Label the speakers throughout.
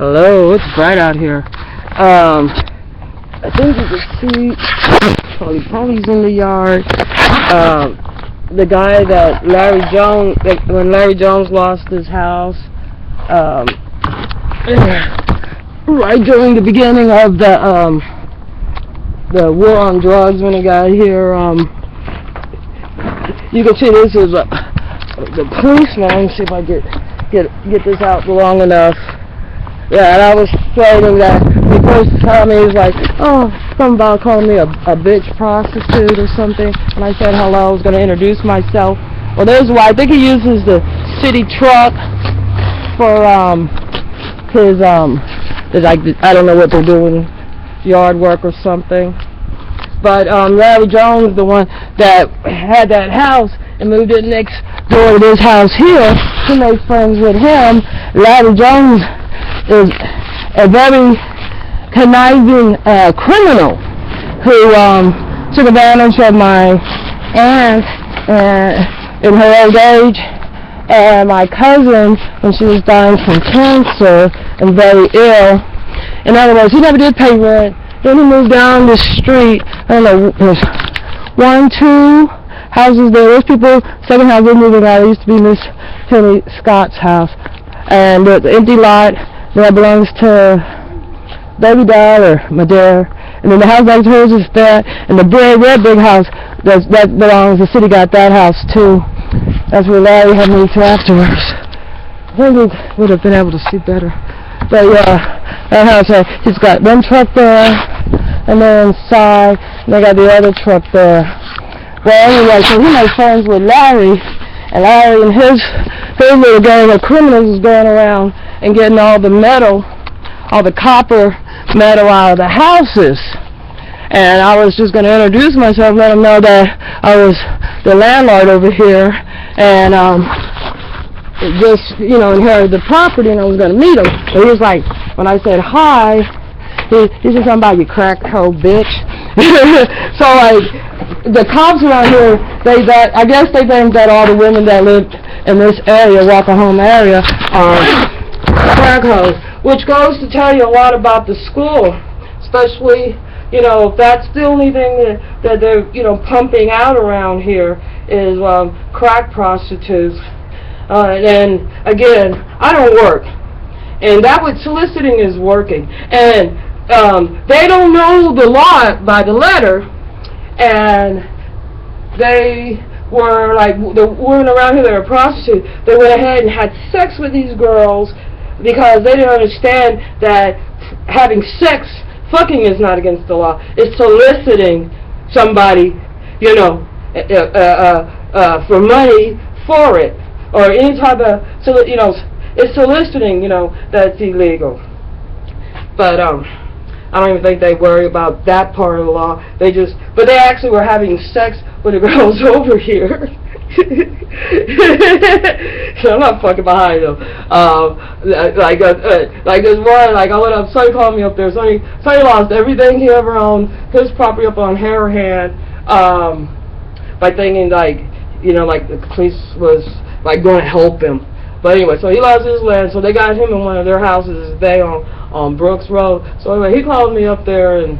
Speaker 1: Hello, it's bright out here. I think you can see probably in the yard. The guy that when Larry Jones lost his house, right during the beginning of the war on drugs when he got here, you can see this is the policeman. Let me see if I get this out long enough. Yeah, and I was stating that the first time he was like, oh, something about calling me a bitch prostitute or something. And I said hello, I was going to introduce myself. Well, there's why I think he uses the city truck for his, I don't know what they're doing, yard work or something. But Larry Jones, the one that had that house and moved it next door to this house here, he made friends with him. Larry Jones is a very conniving criminal who took advantage of my aunt in her old age and my cousin when she was dying from cancer and very ill. In other words, he never did pay rent. Then he moved down the street. I don't know, there's 1, 2 houses there. There's people, second house they're moving out. It used to be Miss Penny Scott's house. And the empty lot that belongs to Baby Doll or Madare. And then the house next to hers is that. And the red big house, that belongs, the city got that house too. That's where Larry had moved to afterwards. I think we would have been able to see better. But yeah, that house, he's got one truck there, and then inside, they got the other truck there. Well, anyway, so he made friends with Larry, and Larry and his little gang of criminals was going around and getting all the metal, all the copper metal out of the houses. And I was just going to introduce myself, let them know that I was the landlord over here, and just, inherited the property, and I was going to meet him. But he was like, when I said hi, he said something about you crack hoe bitch. So like, the cops around here, I guess they think that all the women that live in this area, Walker Home area, are crack hoes, which goes to tell you a lot about the school, especially, if that's the only thing that they're, pumping out around here is crack prostitutes. And again, I don't work, and that what soliciting is working, and they don't know the law by the letter, and they were like, the women around here that are prostitutes, they went ahead and had sex with these girls because they didn't understand that having sex, fucking is not against the law. It's soliciting somebody, for money for it. Or any type of, it's soliciting, that's illegal. But I don't even think they worry about that part of the law. But they actually were having sex with the girls over here. So I'm not fucking behind them. Like there's one, like I went up, Sonny called me up there. Sonny lost everything he ever owned, his property up on Harahan, by thinking like the police was like going to help him. But anyway, so he lost his land, so they got him in one of their houses today on Brooks Road. So anyway, he called me up there and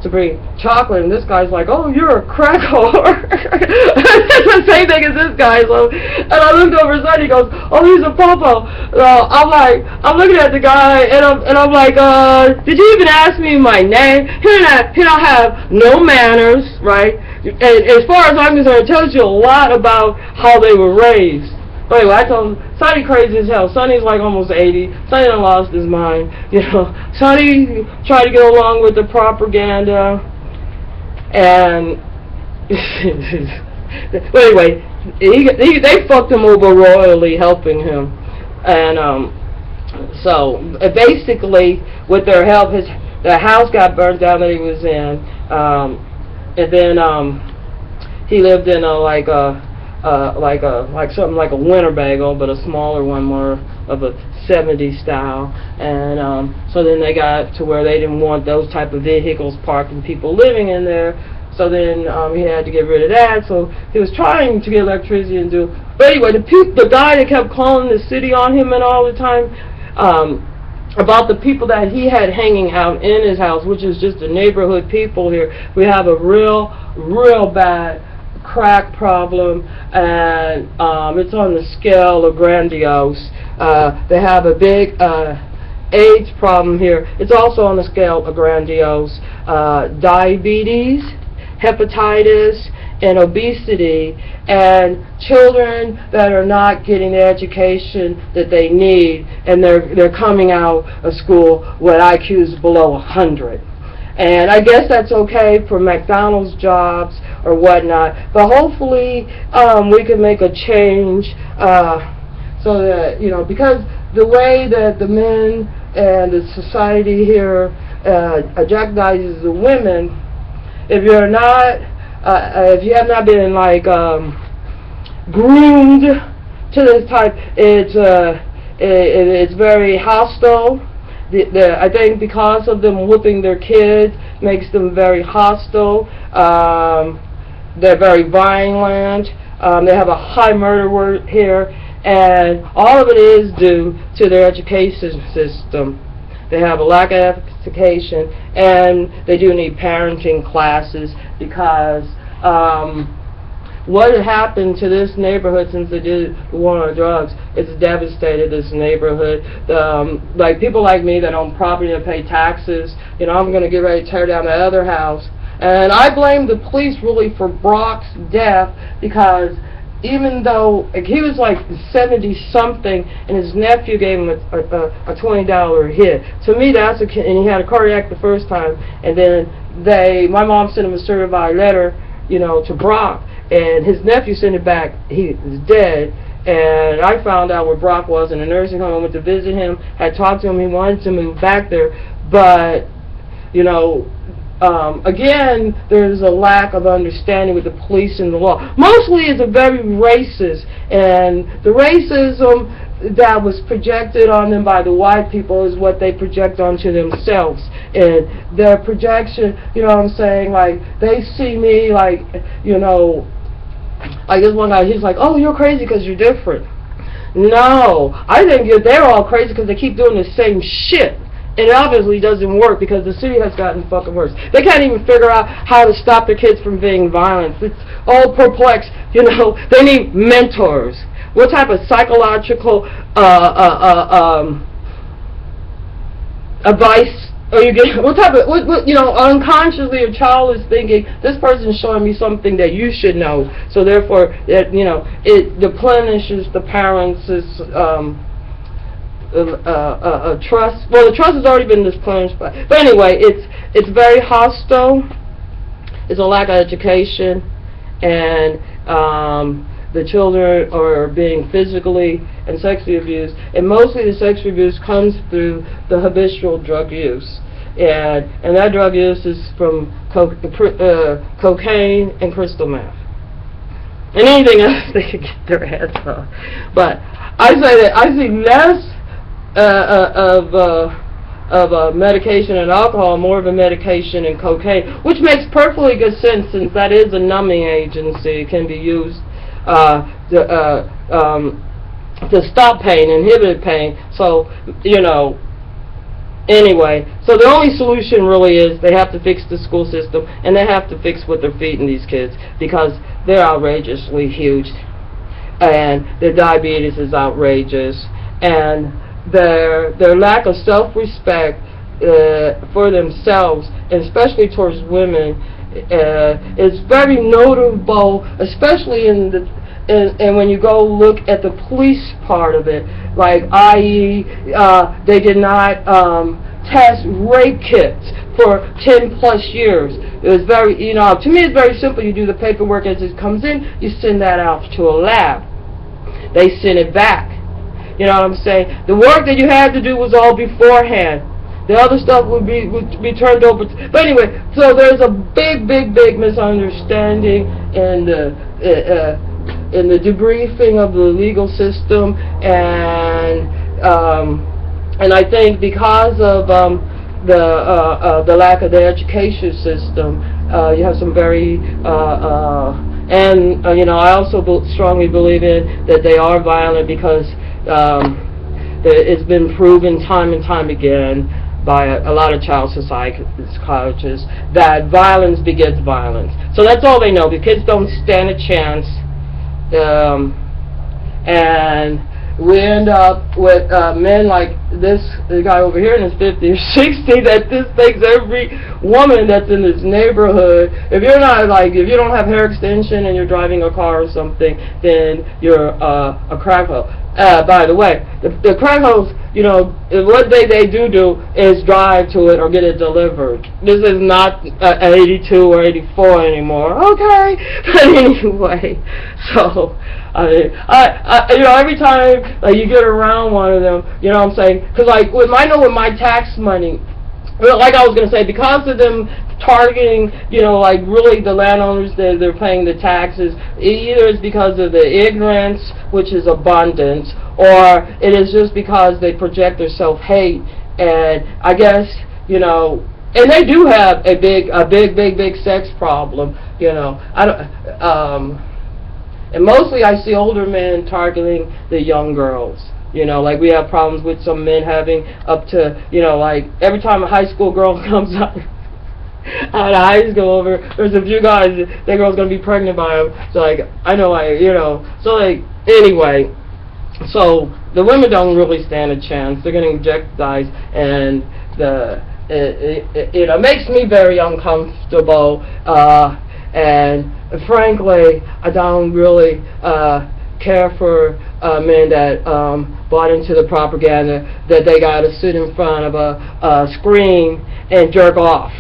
Speaker 1: to bring chocolate, and this guy's like, oh, you're a crack whore. It's the same thing as this guy. So, and I looked over his side, he goes, oh, he's a popo. I'm looking at the guy, and I'm like, did you even ask me my name? He don't have no manners, right? And as far as I'm concerned, it tells you a lot about how they were raised. But anyway, I told him, Sonny crazy as hell. Sonny's like almost 80. Sonny done lost his mind. Sonny tried to go along with the propaganda. And but anyway, they fucked him over royally, helping him. And so basically, with their help, the house got burned down that he was in. And then he lived in something like a Winnebago, but a smaller one, more of a 70s style. And so then they got to where they didn't want those type of vehicles parked and people living in there. So then he had to get rid of that. So he was trying to get electricity and do. But anyway, the guy that kept calling the city on him and all the time,
Speaker 2: about the people that he had hanging out in his house, which is just the neighborhood people here. We have a real bad crack problem, and it's on the scale of grandiose. They have a big AIDS problem here. It's also on the scale of grandiose. Diabetes, hepatitis, and obesity, and children that are not getting the education that they need, and they're coming out of school with IQs below 100. And I guess that's okay for McDonald's jobs or whatnot, but hopefully we can make a change so that, you know, because the way that the men and the society here jeopardizes the women, if you're not if you have not been like groomed to this type, it's very hostile. I think because of them whooping their kids makes them very hostile. They're very violent. They have a high murder rate here, and all of it is due to their education system. They have a lack of education, and they do need parenting classes, because what had happened to this neighborhood since they did the war on drugs, it's devastated this neighborhood. Like people like me that own property and pay taxes, you know, I'm going to get ready to tear down the other house. And I blame the police really for Brock's death, because even though he was like 70-something and his nephew gave him a $20 hit, to me that's and he had a cardiac the first time, and then my mom sent him a certified letter, you know, to Brock, and his nephew sent it back, he was dead. And I found out where Brock was in a nursing home. I went to visit him, had talked to him, he wanted to move back there, but, you know, again, there's a lack of understanding with the police and the law. Mostly it's a very racist, and the racism that was projected on them by the white people is what they project onto themselves. And their projection, you know what I'm saying, like, they see me like, you know, like this one guy, he's like, oh, you're crazy because you're different. No, I think they're all crazy because they keep doing the same shit. And it obviously doesn't work, because the city has gotten fucking worse. They can't even figure out how to stop their kids from being violent. It's all perplexed, you know. They need mentors. What type of psychological advice are you getting? What type of, what, you know, unconsciously a child is thinking, this person is showing me something that you should know. So therefore, you know, it deplenishes the parents' trust. Well, the trust has already been displenished, but anyway, it's very hostile. It's a lack of education, and the children are being physically and sexually abused, and mostly the sexual abuse comes through the habitual drug use, and that drug use is from cocaine and crystal meth, and anything else they can get their hands on. But I say that I see less of medication and alcohol, more of a medication and cocaine, which makes perfectly good sense, since that is a numbing agency. It can be used to stop pain, inhibit pain. So, you know, anyway, so the only solution really is they have to fix the school system, and they have to fix what they're feeding these kids, because they're outrageously huge, and their diabetes is outrageous, and their lack of self-respect for themselves, and especially towards women, is very notable, especially and when you go look at the police part of it, like i.e. They did not test rape kits for 10 plus years. It was very, you know, to me it's very simple. You do the paperwork as it comes in, you send that out to a lab. They send it back. You know what I'm saying? The work that you had to do was all beforehand. The other stuff would be turned over. But anyway, so there's a big misunderstanding in the debriefing of the legal system, and I think because of the lack of the education system, you have some very and you know, I also strongly believe in that they are violent because It's been proven time and time again by a lot of child psychologists that violence begets violence. So that's all they know. The kids don't stand a chance, and we end up with men like this guy over here in his 50s or 60 that this thinks every woman that's in this neighborhood, if you're not like, if you don't have hair extension and you're driving a car or something, then you're a crack hoe. By the way, the crack hoes, you know, what they do is drive to it or get it delivered. This is not 82 or 84 anymore. Okay, but anyway, so I you know, every time like you get around one of them, you know what I'm saying? Because like I know with my tax money, well, like I was gonna say, because of them targeting, you know, like really the landowners that they're paying the taxes, either it's because of the ignorance, which is abundance, or it is just because they project their self-hate. And I guess, you know, and they do have a big sex problem, you know. I don't, and mostly I see older men targeting the young girls. You know, like we have problems with some men having up to, you know, like every time a high school girl comes out of high school, there's a few guys, that girl's going to be pregnant by him. So, like, I know, you know, so, like, anyway, so the women don't really stand a chance. They're getting objectified, and it makes me very uncomfortable, and frankly, I don't really care for men that bought into the propaganda that they got to sit in front of a screen and jerk off.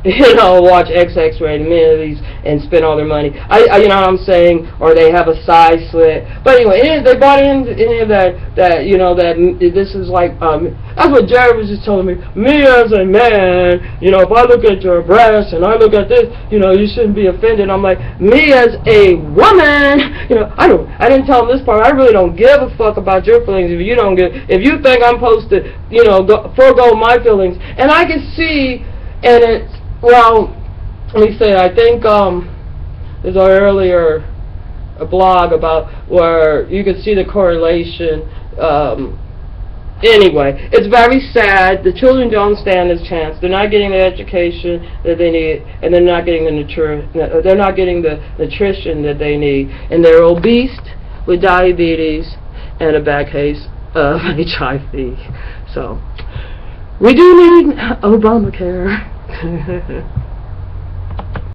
Speaker 2: You know, watch XX-rated movies and spend all their money. You know what I'm saying? Or they have a side slit. But anyway, they bought into any of that, you know, that this is like, that's what Jared was just telling me. Me as a man, you know, if I look at your breasts and I look at this, you know, you shouldn't be offended. I'm like, me as a woman, you know, I didn't tell him this part. I really don't give a fuck about your feelings if you think I'm supposed to, you know, forego my feelings. And I can see, and it's, well, let me say, I think there's an earlier blog about where you could see the correlation. Anyway, it's very sad. The children don't stand a chance. They're not getting the education that they need, and they're not getting the nutrition that they need, and they're obese with diabetes and a bad case of HIV. So we do need Obamacare.